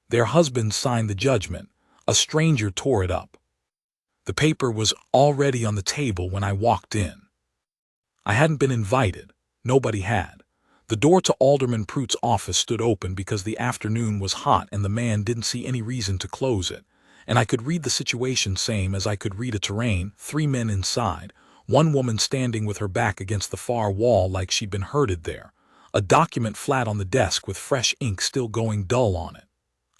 Their husbands signed the judgment. A stranger tore it up. The paper was already on the table when I walked in. I hadn't been invited. Nobody had. The door to Alderman Pruitt's office stood open because the afternoon was hot and the man didn't see any reason to close it. And I could read the situation same as I could read a terrain, 3 men inside, one woman standing with her back against the far wall like she'd been herded there, a document flat on the desk with fresh ink still going dull on it.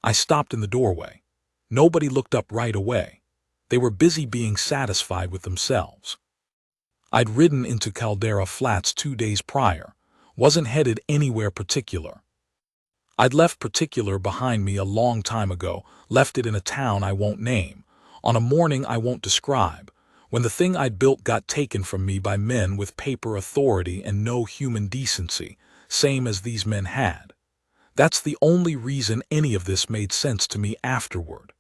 I stopped in the doorway. Nobody looked up right away. They were busy being satisfied with themselves. I'd ridden into Caldera Flats 2 days prior, wasn't headed anywhere particular. I'd left particular behind me a long time ago, left it in a town I won't name, on a morning I won't describe, when the thing I'd built got taken from me by men with paper authority and no human decency, same as these men had. That's the only reason any of this made sense to me afterward.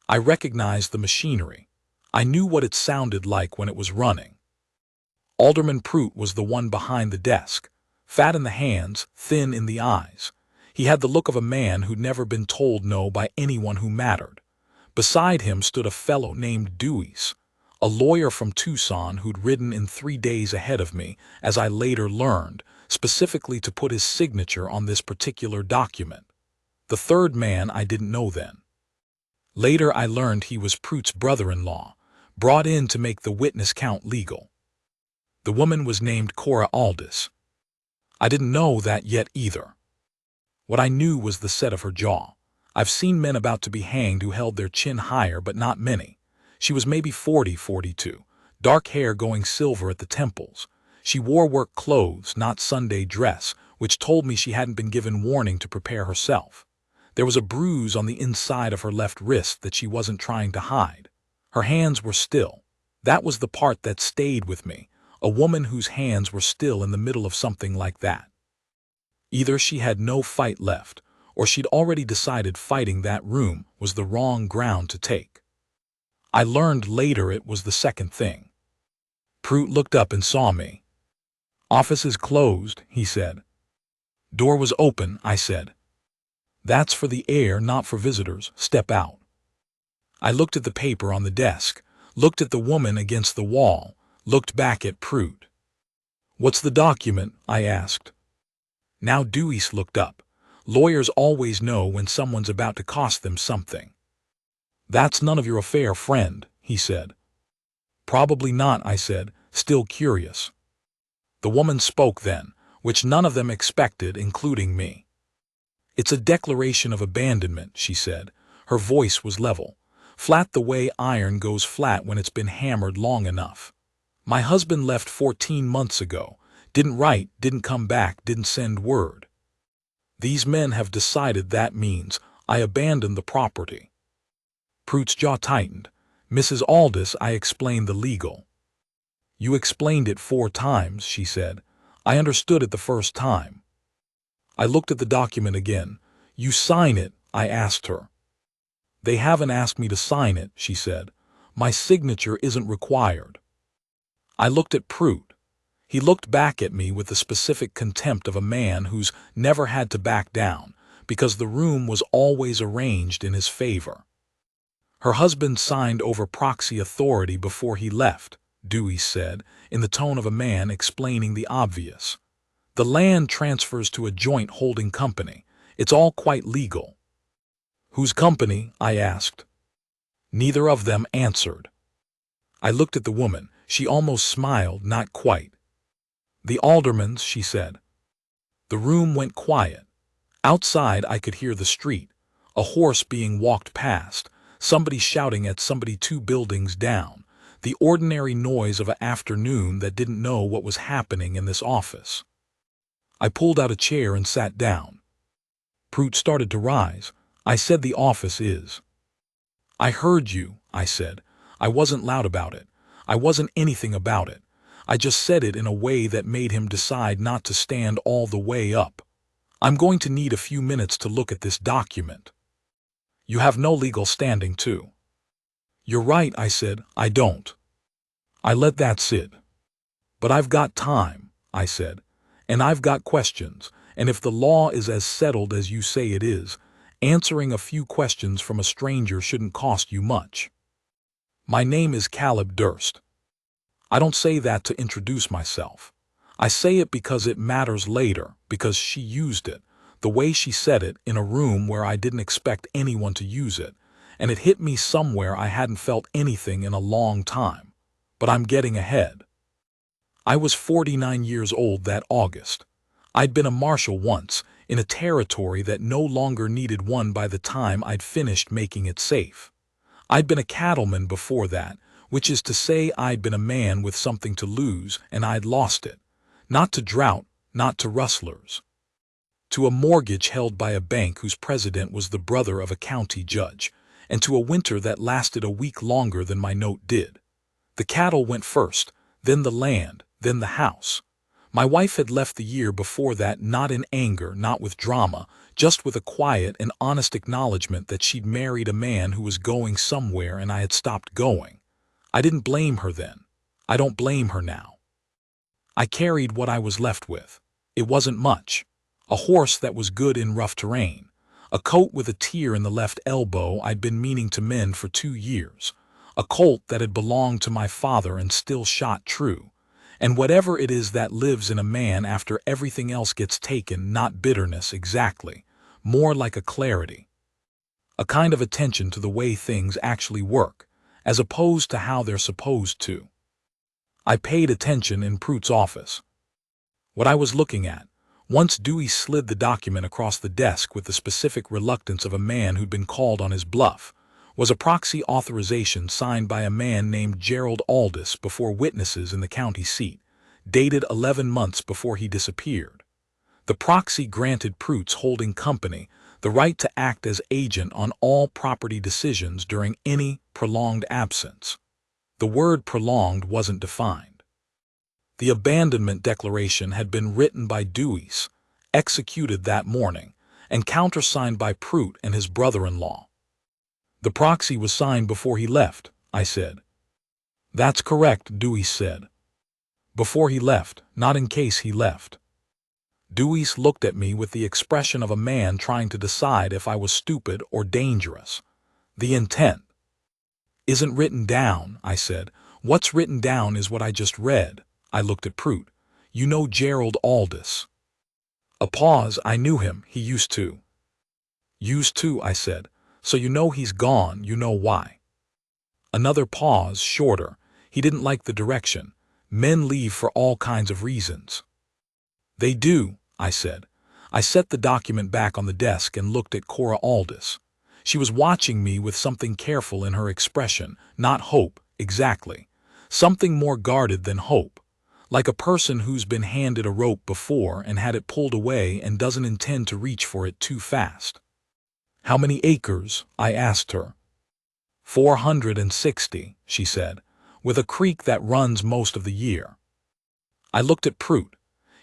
I recognized the machinery. I knew what it sounded like when it was running. Alderman Pruitt was the one behind the desk, fat in the hands, thin in the eyes. He had the look of a man who'd never been told no by anyone who mattered. Beside him stood a fellow named Dewey's, a lawyer from Tucson who'd ridden in 3 days ahead of me, as I later learned, specifically to put his signature on this particular document. The third man I didn't know then. Later I learned he was Pruitt's brother-in-law, brought in to make the witness count legal. The woman was named Cora Aldis. I didn't know that yet either. What I knew was the set of her jaw. I've seen men about to be hanged who held their chin higher, but not many. She was maybe 40, 42, dark hair going silver at the temples. She wore work clothes, not Sunday dress, which told me she hadn't been given warning to prepare herself. There was a bruise on the inside of her left wrist that she wasn't trying to hide. Her hands were still. That was the part that stayed with me, a woman whose hands were still in the middle of something like that. Either she had no fight left, or she'd already decided fighting that room was the wrong ground to take. I learned later it was the second thing. Pruitt looked up and saw me. "Office is closed," he said. "Door was open," I said. "That's for the air, not for visitors. Step out." I looked at the paper on the desk, looked at the woman against the wall, looked back at Pruitt. "What's the document?" I asked. Now Dewey's looked up. Lawyers always know when someone's about to cost them something. "That's none of your affair, friend," he said. "Probably not," I said, still curious. The woman spoke then, which none of them expected, including me. "It's a declaration of abandonment," she said. Her voice was level, flat the way iron goes flat when it's been hammered long enough. "My husband left 14 months ago. Didn't write, didn't come back, didn't send word. These men have decided that means I abandon the property." Pruitt's jaw tightened. "Mrs. Aldis," I explained the legal. "You explained it 4 times, she said. "I understood it the first time." I looked at the document again. "You sign it?" I asked her. "They haven't asked me to sign it," she said. "My signature isn't required." I looked at Pruitt. He looked back at me with the specific contempt of a man who's never had to back down, because the room was always arranged in his favor. "Her husband signed over proxy authority before he left," Dewey said, in the tone of a man explaining the obvious. "The land transfers to a joint holding company. It's all quite legal." "Whose company?" I asked. Neither of them answered. I looked at the woman. She almost smiled, not quite. "The alderman's," she said. The room went quiet. Outside I could hear the street, a horse being walked past, somebody shouting at somebody 2 buildings down, the ordinary noise of an afternoon that didn't know what was happening in this office. I pulled out a chair and sat down. Pruitt started to rise. I said, "The office is." "I heard you," I said. I wasn't loud about it. I wasn't anything about it. I just said it in a way that made him decide not to stand all the way up. "I'm going to need a few minutes to look at this document." "You have no legal standing to." "You're right," I said. "I don't." I let that sit. "But I've got time," I said. "And I've got questions, and if the law is as settled as you say it is, Answering a few questions from a stranger shouldn't cost you much. My name is Caleb Durst. I don't say that to introduce myself. I say it because it matters later, because she used it, the way she said it, in a room where I didn't expect anyone to use it, and it hit me somewhere I hadn't felt anything in a long time. But I'm getting ahead. I was 49 years old that August. I'd been a marshal once, in a territory that no longer needed one by the time I'd finished making it safe. I'd been a cattleman before that, which is to say I'd been a man with something to lose, and I'd lost it. Not to drought, not to rustlers. To a mortgage held by a bank whose president was the brother of a county judge, and to a winter that lasted a week longer than my note did. The cattle went first, then the land, then the house. My wife had left the year before that, not in anger, not with drama, just with a quiet and honest acknowledgement that she'd married a man who was going somewhere and I had stopped going. I didn't blame her then. I don't blame her now. I carried what I was left with. It wasn't much. A horse that was good in rough terrain. A coat with a tear in the left elbow I'd been meaning to mend for 2 years. A colt that had belonged to my father and still shot true. And whatever it is that lives in a man after everything else gets taken, not bitterness exactly, more like a clarity. A kind of attention to the way things actually work, as opposed to how they're supposed to. I paid attention in Pruitt's office. What I was looking at, once Dewey slid the document across the desk with the specific reluctance of a man who'd been called on his bluff, was a proxy authorization signed by a man named Gerald Aldis before witnesses in the county seat, dated 11 months before he disappeared. The proxy granted Pruitt's holding company the right to act as agent on all property decisions during any prolonged absence. The word prolonged wasn't defined. The abandonment declaration had been written by Dewey's, executed that morning, and countersigned by Pruitt and his brother-in-law. The proxy was signed before he left, I said. That's correct, Dewey said. Before he left, not in case he left. Dewey's looked at me with the expression of a man trying to decide if I was stupid or dangerous. The intent isn't written down, I said. What's written down is what I just read. I looked at Pruitt. You know Gerald Aldis. A pause. I knew him. He used to. Used to, I said. So you know he's gone. You know why. Another pause, shorter. He didn't like the direction. Men leave for all kinds of reasons. They do, I said. I set the document back on the desk and looked at Cora Aldis. She was watching me with something careful in her expression, not hope, exactly. Something more guarded than hope. Like a person who's been handed a rope before and had it pulled away and doesn't intend to reach for it too fast. How many acres? I asked her. 460, she said, with a creek that runs most of the year. I looked at Pruitt.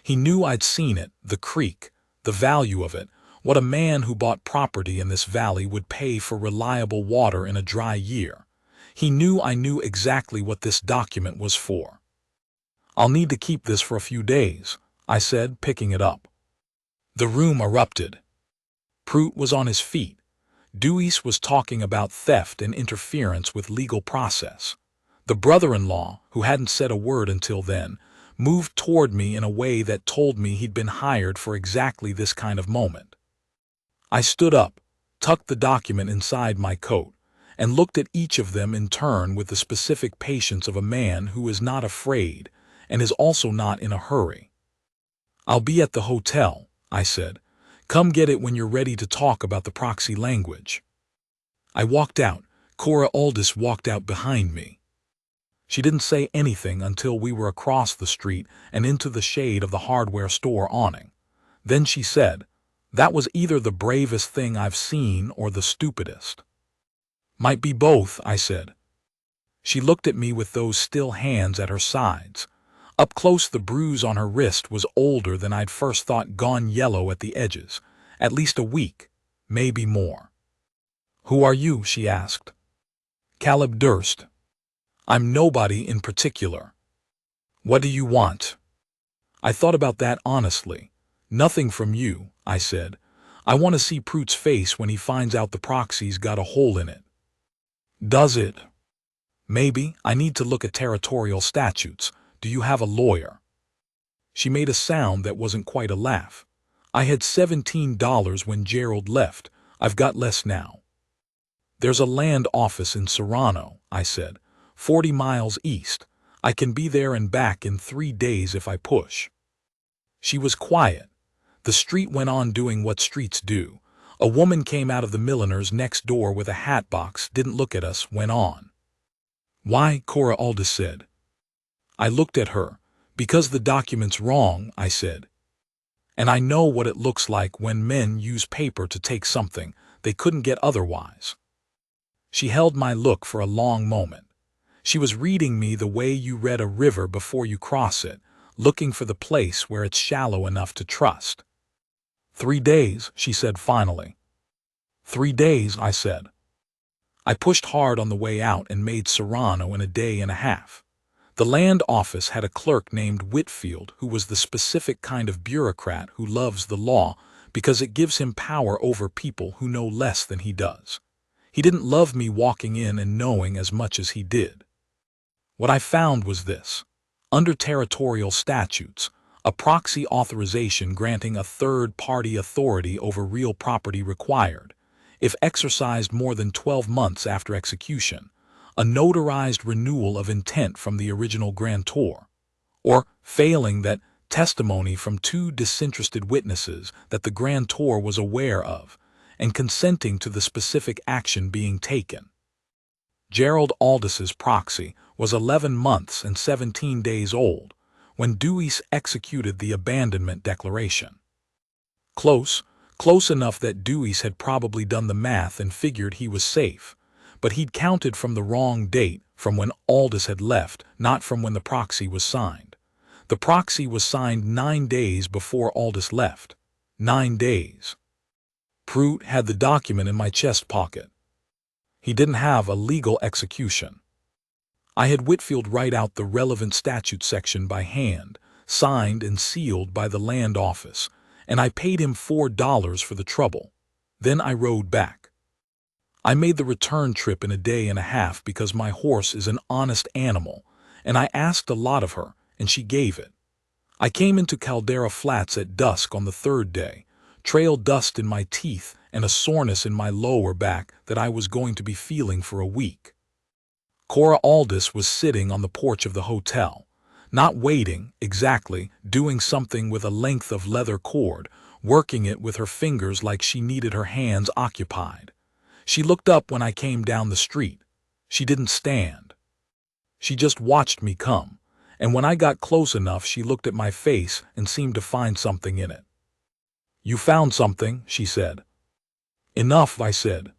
He knew I'd seen it, the creek, the value of it, what a man who bought property in this valley would pay for reliable water in a dry year. He knew I knew exactly what this document was for. I'll need to keep this for a few days, I said, picking it up. The room erupted. Pruitt was on his feet. Dewey's was talking about theft and interference with legal process. The brother-in-law, who hadn't said a word until then, moved toward me in a way that told me he'd been hired for exactly this kind of moment. I stood up, tucked the document inside my coat, and looked at each of them in turn with the specific patience of a man who is not afraid and is also not in a hurry. I'll be at the hotel, I said. Come get it when you're ready to talk about the proxy language. I walked out. Cora Aldis walked out behind me. She didn't say anything until we were across the street and into the shade of the hardware store awning. Then she said, "That was either the bravest thing I've seen or the stupidest." "Might be both," I said. She looked at me with those still hands at her sides. Up close, the bruise on her wrist was older than I'd first thought, gone yellow at the edges. At least a week, maybe more. "Who are you?" she asked. "Caleb Durst." "I'm nobody in particular." "What do you want?" I thought about that honestly. "Nothing from you," I said. I want to see Prute's face when he finds out the proxy's got a hole in it. Does it? Maybe. I need to look at territorial statutes. Do you have a lawyer? She made a sound that wasn't quite a laugh. I had $17 when Gerald left. I've got less now. There's a land office in Serrano, I said, 40 miles east. I can be there and back in 3 days if I push. She was quiet. The street went on doing what streets do. A woman came out of the milliner's next door with a hat box, didn't look at us, went on. Why? Cora Aldis said. I looked at her. Because the document's wrong, I said. And I know what it looks like when men use paper to take something they couldn't get otherwise. She held my look for a long moment. She was reading me the way you read a river before you cross it, looking for the place where it's shallow enough to trust. 3 days, she said finally. 3 days, I said. I pushed hard on the way out and made Serrano in a day and a half. The land office had a clerk named Whitfield who was the specific kind of bureaucrat who loves the law because it gives him power over people who know less than he does. He didn't love me walking in and knowing as much as he did. What I found was this. Under territorial statutes, a proxy authorization granting a third-party authority over real property required, if exercised more than 12 months after execution, a notarized renewal of intent from the original grantor, or, failing that, testimony from 2 disinterested witnesses that the grantor was aware of, and consenting to the specific action being taken. Gerald Aldis's proxy was 11 months and 17 days old when Dewey's executed the abandonment declaration. Close enough that Dewey's had probably done the math and figured he was safe, but he'd counted from the wrong date, from when Aldis had left, not from when the proxy was signed. The proxy was signed 9 days before Aldis left. 9 days. Prute had the document in my chest pocket. He didn't have a legal execution. I had Whitfield write out the relevant statute section by hand, signed and sealed by the land office, and I paid him $4 for the trouble. Then I rode back. I made the return trip in a day and a half because my horse is an honest animal, and I asked a lot of her, and she gave it. I came into Caldera Flats at dusk on the 3rd day, trail dust in my teeth and a soreness in my lower back that I was going to be feeling for a week. Cora Aldis was sitting on the porch of the hotel, not waiting, exactly, doing something with a length of leather cord, working it with her fingers like she needed her hands occupied. She looked up when I came down the street. She didn't stand. She just watched me come, and when I got close enough she looked at my face and seemed to find something in it. You found something, she said. Enough, I said.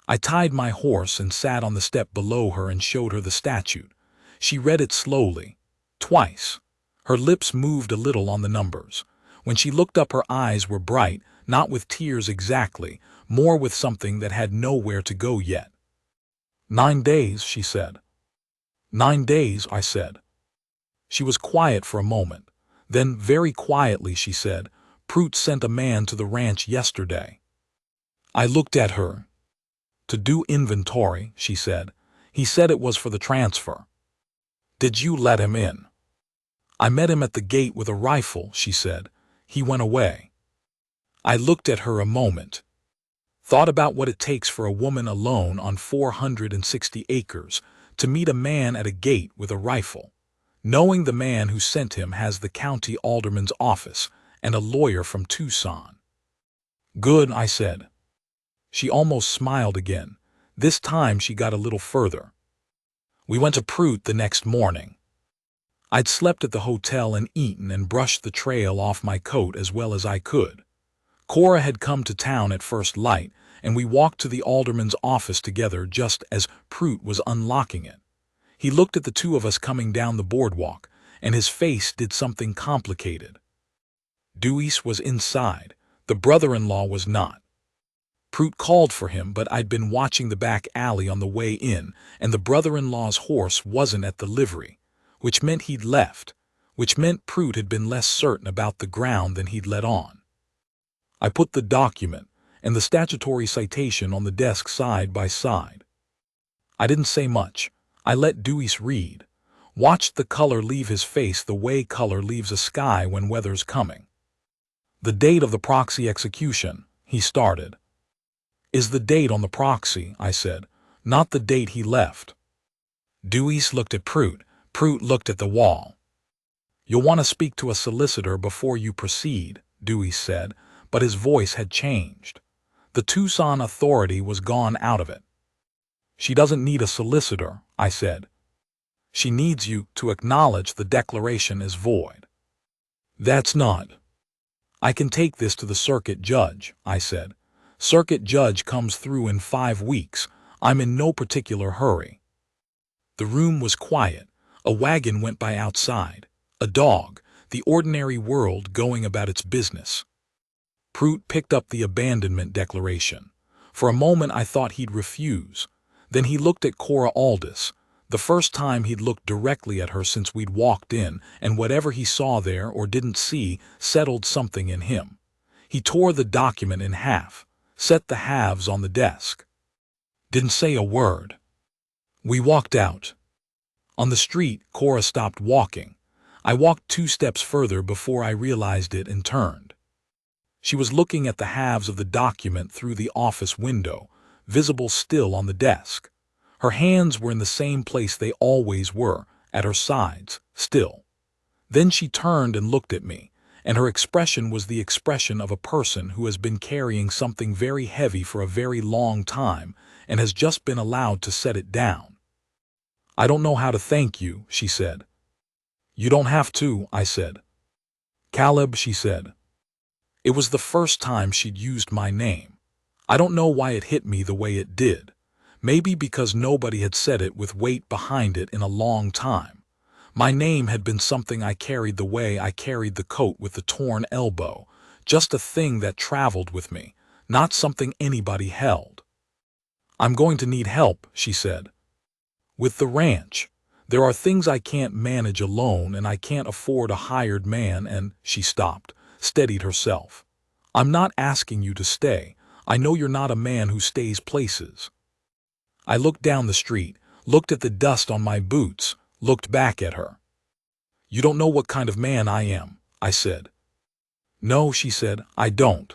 I tied my horse and sat on the step below her and showed her the statute. She read it slowly, twice. Her lips moved a little on the numbers. When she looked up her eyes were bright, not with tears exactly, more with something that had nowhere to go yet. 9 days, she said. 9 days, I said. She was quiet for a moment. Then, very quietly, she said, Prute sent a man to the ranch yesterday. I looked at her. To do inventory, she said. He said it was for the transfer. Did you let him in? I met him at the gate with a rifle, she said. He went away. I looked at her a moment. Thought about what it takes for a woman alone on 460 acres to meet a man at a gate with a rifle, knowing the man who sent him has the county alderman's office and a lawyer from Tucson. Good, I said. She almost smiled again. This time she got a little further. We went to Prute the next morning. I'd slept at the hotel and eaten and brushed the trail off my coat as well as I could. Cora had come to town at first light, and we walked to the alderman's office together just as Prute was unlocking it. He looked at the two of us coming down the boardwalk, and his face did something complicated. Dewey's was inside. The brother-in-law was not. Prute called for him, but I'd been watching the back alley on the way in, and the brother-in-law's horse wasn't at the livery, which meant he'd left, which meant Prute had been less certain about the ground than he'd let on. I put the document and the statutory citation on the desk side by side. I didn't say much. I let Dewey's read. Watched the color leave his face the way color leaves a sky when weather's coming. The date of the proxy execution, he started. Is the date on the proxy, I said, not the date he left. Dewey's looked at Prout. Prout looked at the wall. You'll want to speak to a solicitor before you proceed, Dewey said, but his voice had changed. The Tucson authority was gone out of it. She doesn't need a solicitor, I said. She needs you to acknowledge the declaration is void. That's not. I can take this to the circuit judge, I said. Circuit judge comes through in 5 weeks. I'm in no particular hurry. The room was quiet. A wagon went by outside. A dog, the ordinary world going about its business. Prout picked up the abandonment declaration. For a moment I thought he'd refuse. Then he looked at Cora Aldis, the first time he'd looked directly at her since we'd walked in, and whatever he saw there or didn't see settled something in him. He tore the document in half, set the halves on the desk. Didn't say a word. We walked out. On the street, Cora stopped walking. I walked 2 steps further before I realized it and turned. She was looking at the halves of the document through the office window, visible still on the desk. Her hands were in the same place they always were, at her sides, still. Then she turned and looked at me, and her expression was the expression of a person who has been carrying something very heavy for a very long time and has just been allowed to set it down. I don't know how to thank you, she said. You don't have to, I said. Caleb, she said. It was the first time she'd used my name. I don't know why it hit me the way it did. Maybe because nobody had said it with weight behind it in a long time. My name had been something I carried the way I carried the coat with the torn elbow, just a thing that traveled with me, not something anybody held. I'm going to need help, she said. With the ranch. There are things I can't manage alone, and I can't afford a hired man, and she stopped, steadied herself. I'm not asking you to stay. I know you're not a man who stays places. I looked down the street, looked at the dust on my boots, looked back at her. You don't know what kind of man I am, I said. No, she said, I don't.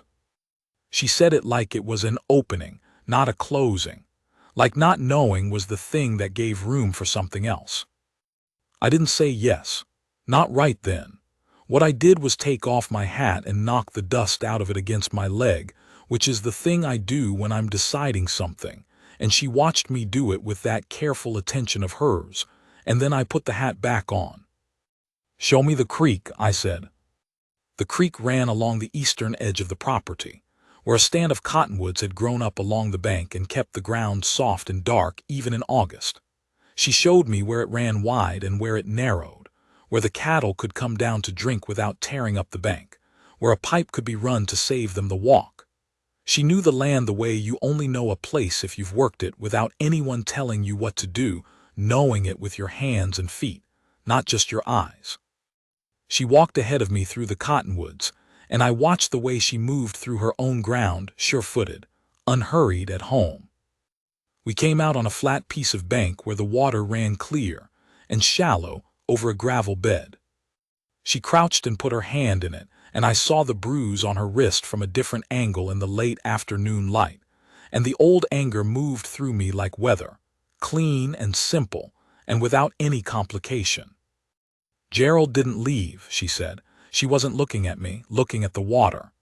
She said it like it was an opening, not a closing. Like not knowing was the thing that gave room for something else. I didn't say yes. Not right then. What I did was take off my hat and knock the dust out of it against my leg, which is the thing I do when I'm deciding something, and she watched me do it with that careful attention of hers, and then I put the hat back on. Show me the creek, I said. The creek ran along the eastern edge of the property, where a stand of cottonwoods had grown up along the bank and kept the ground soft and dark even in August. She showed me where it ran wide and where it narrowed, where the cattle could come down to drink without tearing up the bank, where a pipe could be run to save them the walk. She knew the land the way you only know a place if you've worked it without anyone telling you what to do, knowing it with your hands and feet, not just your eyes. She walked ahead of me through the cottonwoods, and I watched the way she moved through her own ground, sure-footed, unhurried at home. We came out on a flat piece of bank where the water ran clear and shallow over a gravel bed. She crouched and put her hand in it, and I saw the bruise on her wrist from a different angle in the late afternoon light, and the old anger moved through me like weather, clean and simple, and without any complication. Gerald didn't leave, she said. She wasn't looking at me, looking at the water.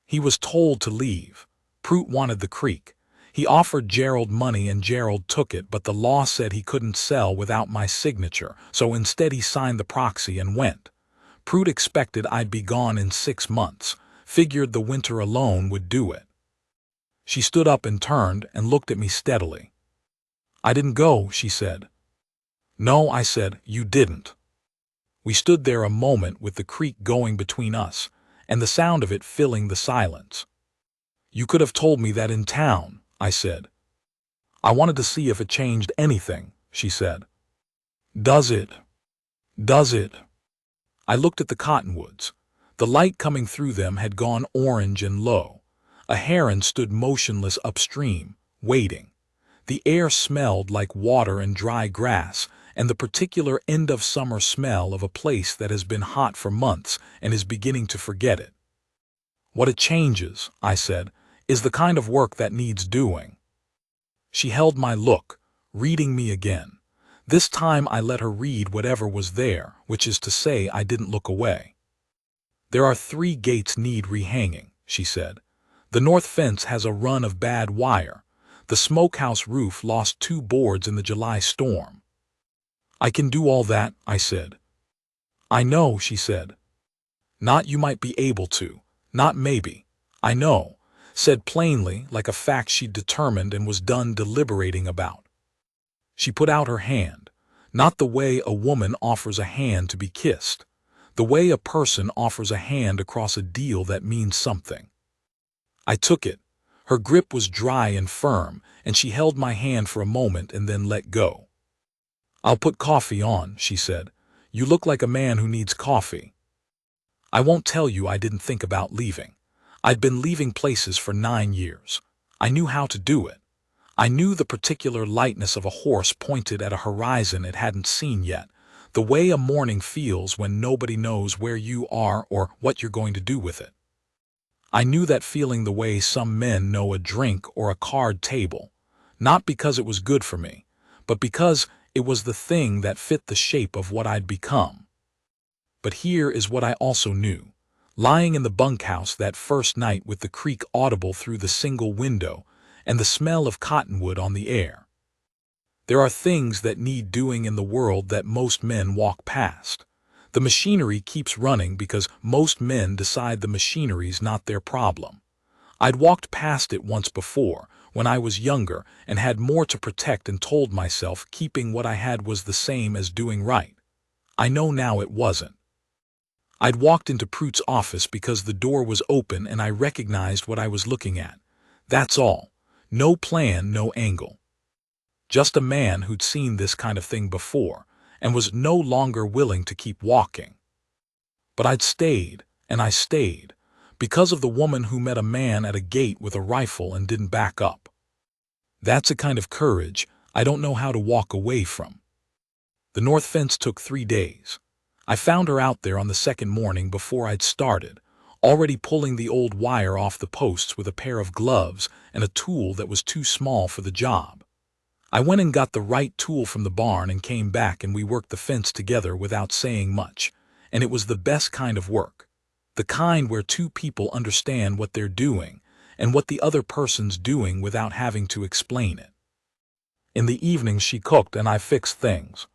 He was told to leave. Prout wanted the creek. He offered Gerald money and Gerald took it, but the law said he couldn't sell without my signature, so instead he signed the proxy and went. Prout expected I'd be gone in 6 months, figured the winter alone would do it. She stood up and turned and looked at me steadily. I didn't go, she said. No, I said, you didn't. We stood there a moment with the creek going between us, and the sound of it filling the silence. You could have told me that in town, I said. I wanted to see if it changed anything, she said. Does it? Does it? I looked at the cottonwoods. The light coming through them had gone orange and low, A heron stood motionless upstream, waiting. The air smelled like water and dry grass, and the particular end-of-summer smell of a place that has been hot for months and is beginning to forget it. "What it changes," I said, "is the kind of work that needs doing." She held my look, reading me again. This time I let her read whatever was there, which is to say I didn't look away. "There are 3 gates need rehanging," she said. "The north fence has a run of bad wire. The smokehouse roof lost 2 boards in the July storm." "I can do all that," I said. "I know," she said. "Not you might be able to. Not maybe. I know," said plainly, like a fact she'd determined and was done deliberating about. She put out her hand, not the way a woman offers a hand to be kissed, the way a person offers a hand across a deal that means something. I took it. Her grip was dry and firm, and she held my hand for a moment and then let go. "I'll put coffee on," she said. "You look like a man who needs coffee." I won't tell you I didn't think about leaving. I'd been leaving places for 9 years. I knew how to do it. I knew the particular lightness of a horse pointed at a horizon it hadn't seen yet, the way a morning feels when nobody knows where you are or what you're going to do with it. I knew that feeling the way some men know a drink or a card table, not because it was good for me, but because it was the thing that fit the shape of what I'd become. But here is what I also knew. Lying in the bunkhouse that first night with the creak audible through the single window and the smell of cottonwood on the air. There are things that need doing in the world that most men walk past. The machinery keeps running because most men decide the machinery's not their problem. I'd walked past it once before, when I was younger and had more to protect and told myself keeping what I had was the same as doing right. I know now it wasn't. I'd walked into Prute's office because the door was open and I recognized what I was looking at. That's all. No plan, no angle. Just a man who'd seen this kind of thing before and was no longer willing to keep walking. But I'd stayed, and I stayed, because of the woman who met a man at a gate with a rifle and didn't back up. That's a kind of courage I don't know how to walk away from. The north fence took 3 days. I found her out there on the second morning before I'd started, already pulling the old wire off the posts with a pair of gloves and a tool that was too small for the job. I went and got the right tool from the barn and came back and we worked the fence together without saying much, and it was the best kind of work. The kind where 2 people understand what they're doing and what the other person's doing without having to explain it. In the evenings she cooked and I fixed things.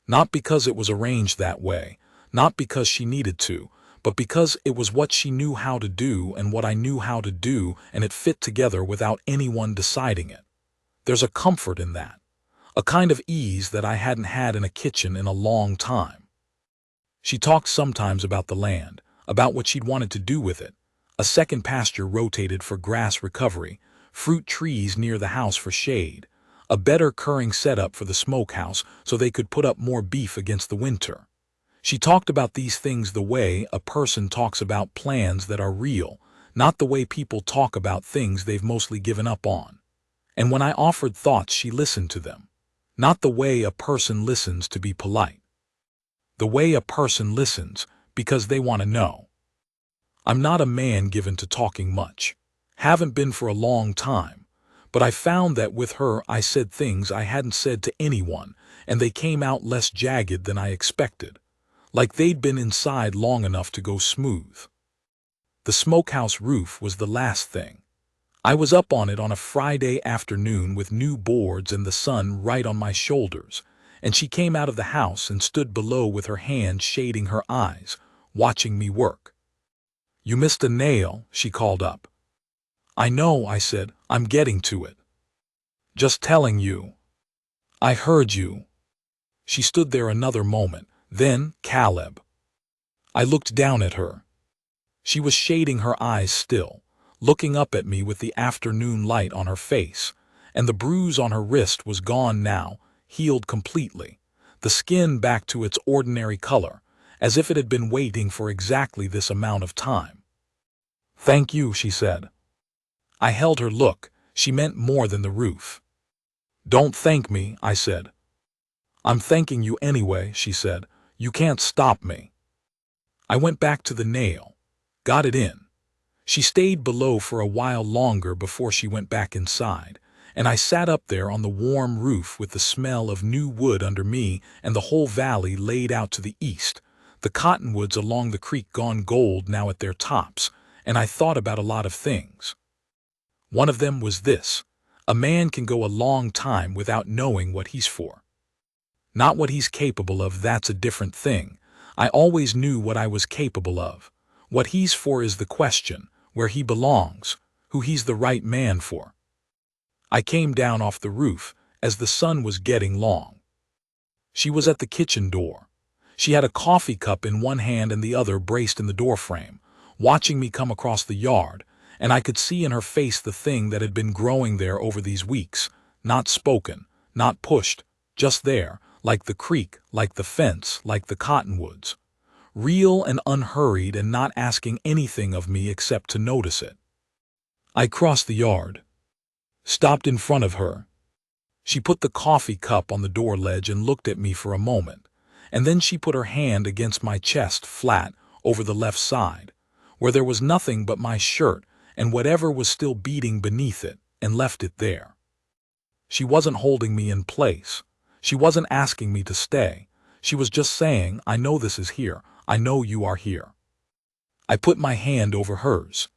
Not because it was arranged that way, not because she needed to, but because it was what she knew how to do and what I knew how to do, and it fit together without anyone deciding it. There's a comfort in that, a kind of ease that I hadn't had in a kitchen in a long time. She talked sometimes about the land, about what she'd wanted to do with it. A second pasture rotated for grass recovery, fruit trees near the house for shade, a better curing setup for the smokehouse so they could put up more beef against the winter. She talked about these things the way a person talks about plans that are real, not the way people talk about things they've mostly given up on. And when I offered thoughts, she listened to them, not the way a person listens to be polite. The way a person listens because they want to know. I'm not a man given to talking much. Haven't been for a long time. But I found that with her I said things I hadn't said to anyone, and they came out less jagged than I expected, like they'd been inside long enough to go smooth. The smokehouse roof was the last thing. I was up on it on a Friday afternoon with new boards and the sun right on my shoulders, and she came out of the house and stood below with her hand shading her eyes, watching me work. "You missed a nail," she called up. "I know," I said. "I'm getting to it." "Just telling you." "I heard you." She stood there another moment. Then, "Caleb." I looked down at her. She was shading her eyes still, looking up at me with the afternoon light on her face, and the bruise on her wrist was gone now, healed completely, the skin back to its ordinary color, as if it had been waiting for exactly this amount of time. "Thank you," she said. I held her look. She meant more than the roof. "Don't thank me," I said. "I'm thanking you anyway," she said. "You can't stop me." I went back to the nail. Got it in. She stayed below for a while longer before she went back inside, and I sat up there on the warm roof with the smell of new wood under me and the whole valley laid out to the east, the cottonwoods along the creek gone gold now at their tops, and I thought about a lot of things. One of them was this: a man can go a long time without knowing what he's for. Not what he's capable of, that's a different thing. I always knew what I was capable of. What he's for is the question, where he belongs, who he's the right man for. I came down off the roof as the sun was getting long. She was at the kitchen door. She had a coffee cup in one hand and the other braced in the doorframe, watching me come across the yard, and I could see in her face the thing that had been growing there over these weeks, not spoken, not pushed, just there, like the creek, like the fence, like the cottonwoods. Real and unhurried and not asking anything of me except to notice it. I crossed the yard, stopped in front of her. She put the coffee cup on the door ledge and looked at me for a moment, and then she put her hand against my chest flat over the left side, where there was nothing but my shirt and whatever was still beating beneath it, and left it there. She wasn't holding me in place. She wasn't asking me to stay. She was just saying, "I know this is here. I know you are here." I put my hand over hers.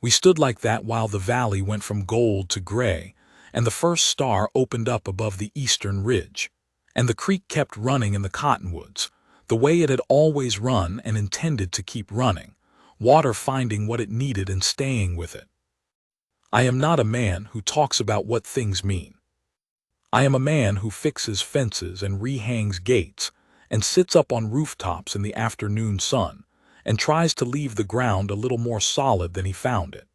We stood like that while the valley went from gold to gray, and the first star opened up above the eastern ridge, and the creek kept running in the cottonwoods, the way it had always run and intended to keep running, water finding what it needed and staying with it. I am not a man who talks about what things mean. I am a man who fixes fences and rehangs gates, and sits up on rooftops in the afternoon sun, and tries to leave the ground a little more solid than he found it.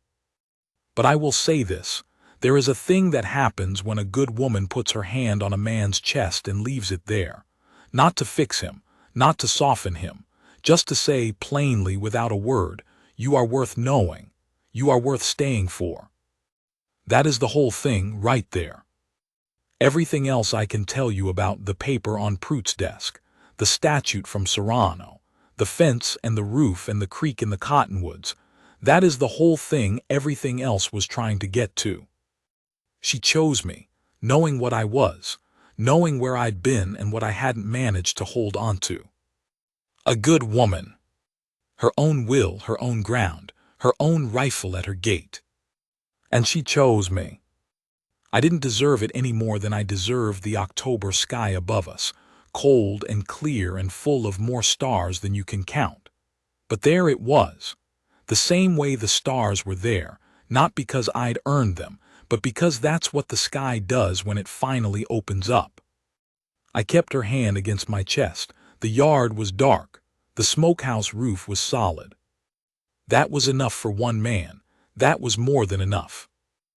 But I will say this: there is a thing that happens when a good woman puts her hand on a man's chest and leaves it there, not to fix him, not to soften him, just to say plainly without a word, "You are worth knowing, you are worth staying for." That is the whole thing right there. Everything else I can tell you about: the paper on Prute's desk, the statute from Serrano, the fence and the roof and the creek in the cottonwoods. That is the whole thing everything else was trying to get to. She chose me, knowing what I was, knowing where I'd been and what I hadn't managed to hold on to. A good woman. Her own will, her own ground, her own rifle at her gate. And she chose me. I didn't deserve it any more than I deserved the October sky above us, cold and clear and full of more stars than you can count. But there it was, the same way the stars were there, not because I'd earned them, but because that's what the sky does when it finally opens up. I kept her hand against my chest. The yard was dark. The smokehouse roof was solid. That was enough for one man. That was more than enough.